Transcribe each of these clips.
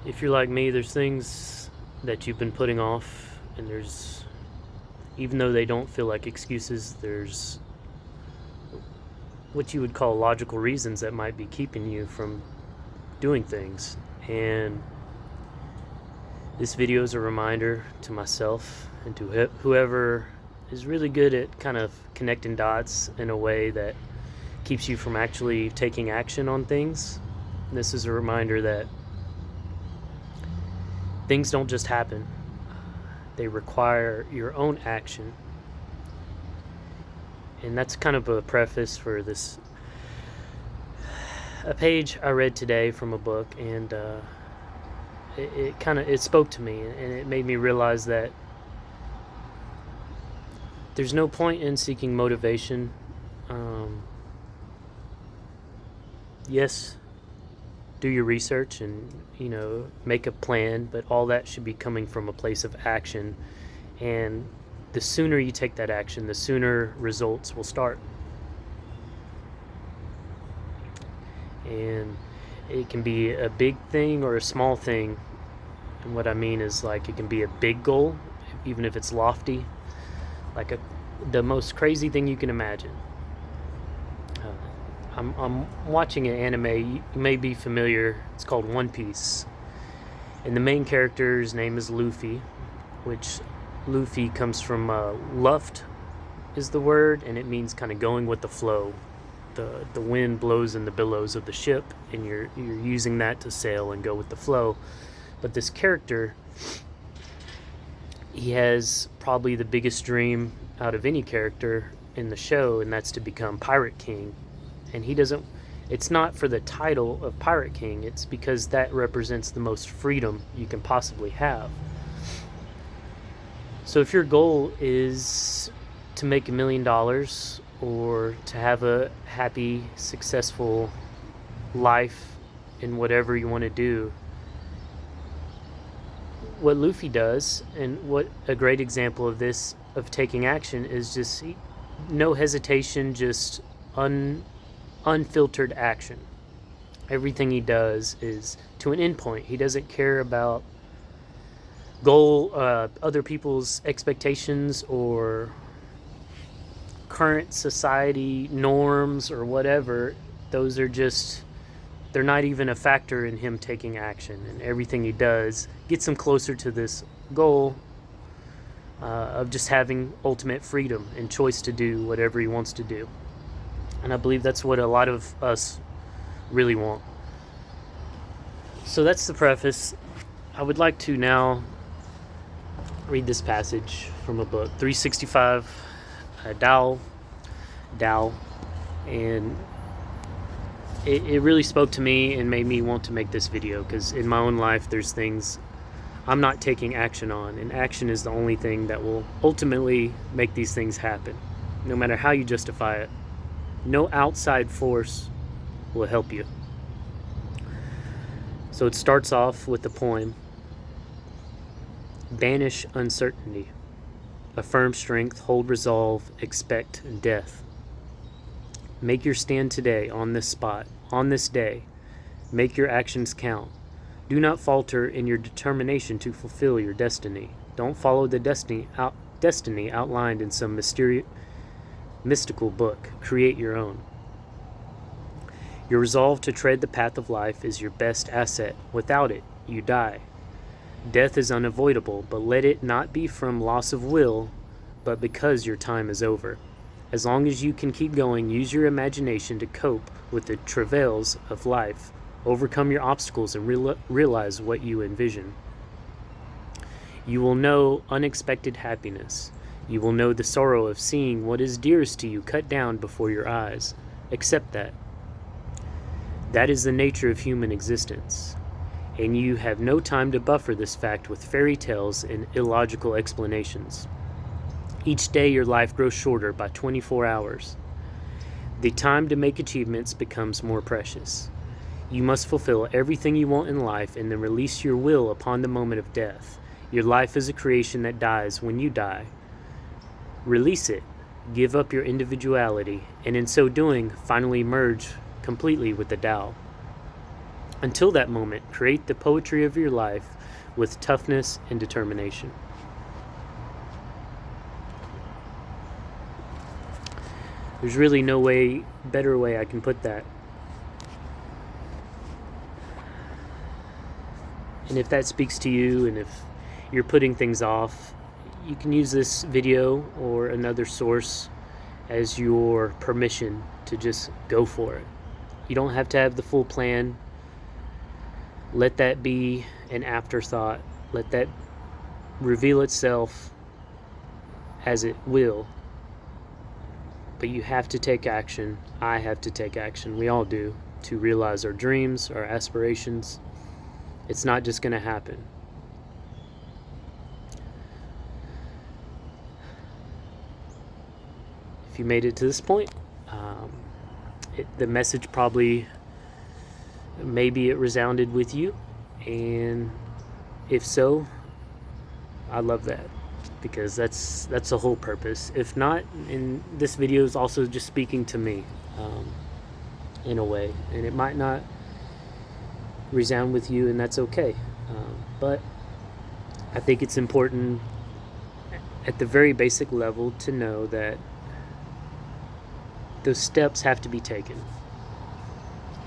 If you're like me, there's things that you've been putting off, and even though they don't feel like excuses, there's what you would call logical reasons that might be keeping you from doing things. And this video is a reminder to myself and to whoever is really good at kind of connecting dots in a way that keeps you from actually taking action on things. This is a reminder that things don't just happen. They require your own action. And that's kind of a preface for a page I read today from a book, and it spoke to me, and it made me realize that there's no point in seeking motivation. Yes, do your research and make a plan, but all that should be coming from a place of action. And the sooner you take that action, the sooner results will start. And it can be a big thing or a small thing. And what I mean is, like, it can be a big goal, even if it's lofty, like the most crazy thing you can imagine. I'm watching an anime, you may be familiar, it's called One Piece. And the main character's name is Luffy, which Luffy comes from luft is the word, and it means kind of going with the flow. The wind blows in the billows of the ship, and you're using that to sail and go with the flow. But this character, he has probably the biggest dream out of any character in the show, and that's to become Pirate King. And it's not for the title of Pirate King, it's because that represents the most freedom you can possibly have. So if your goal is to make $1 million or to have a happy, successful life in whatever you want to do, what Luffy does, and what a great example of this, of taking action, is just no hesitation, just unfiltered action. Everything he does is to an endpoint. He doesn't care about other people's expectations or current society norms or whatever. Those are they're not even a factor in him taking action, and everything he does gets him closer to this goal of just having ultimate freedom and choice to do whatever he wants to do. And I believe that's what a lot of us really want. So that's the preface. I would like to now read this passage from a book, 365 Tao, and it really spoke to me and made me want to make this video, because in my own life there's things I'm not taking action on, and action is the only thing that will ultimately make these things happen, no matter how you justify it. No outside force will help you. So it starts off with the poem. Banish uncertainty. Affirm strength, hold resolve, expect death. Make your stand today on this spot, on this day. Make your actions count. Do not falter in your determination to fulfill your destiny. Don't follow the destiny outlined in some mystical book. Create your own. Your resolve to tread the path of life is your best asset. Without it, you die. Death is unavoidable, but let it not be from loss of will, but because your time is over. As long as you can keep going, use your imagination to cope with the travails of life. Overcome your obstacles and realize what you envision. You will know unexpected happiness. You will know the sorrow of seeing what is dearest to you cut down before your eyes. Accept that. That is the nature of human existence, and you have no time to buffer this fact with fairy tales and illogical explanations. Each day your life grows shorter by 24 hours. The time to make achievements becomes more precious. You must fulfill everything you want in life and then release your will upon the moment of death. Your life is a creation that dies when you die. Release it, give up your individuality, and in so doing, finally merge completely with the Tao. Until that moment, create the poetry of your life with toughness and determination. There's really no better way I can put that. And if that speaks to you, and if you're putting things off, you can use this video or another source as your permission to just go for it. You don't have to have the full plan. Let that be an afterthought. Let that reveal itself as it will. But you have to take action. I have to take action. We all do, to realize our dreams, our aspirations. It's not just going to happen. If you made it to this point, the message probably, maybe it resounded with you, and if so, I love that, because that's the whole purpose. If not, and this video is also just speaking to me in a way, and it might not resound with you, and that's okay, but I think it's important at the very basic level to know that those steps have to be taken.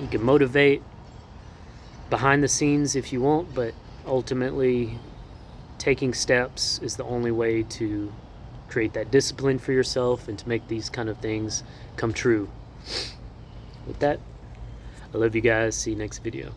You can motivate behind the scenes if you want, but ultimately taking steps is the only way to create that discipline for yourself and to make these kind of things come true. With that, I love you guys. See you next video.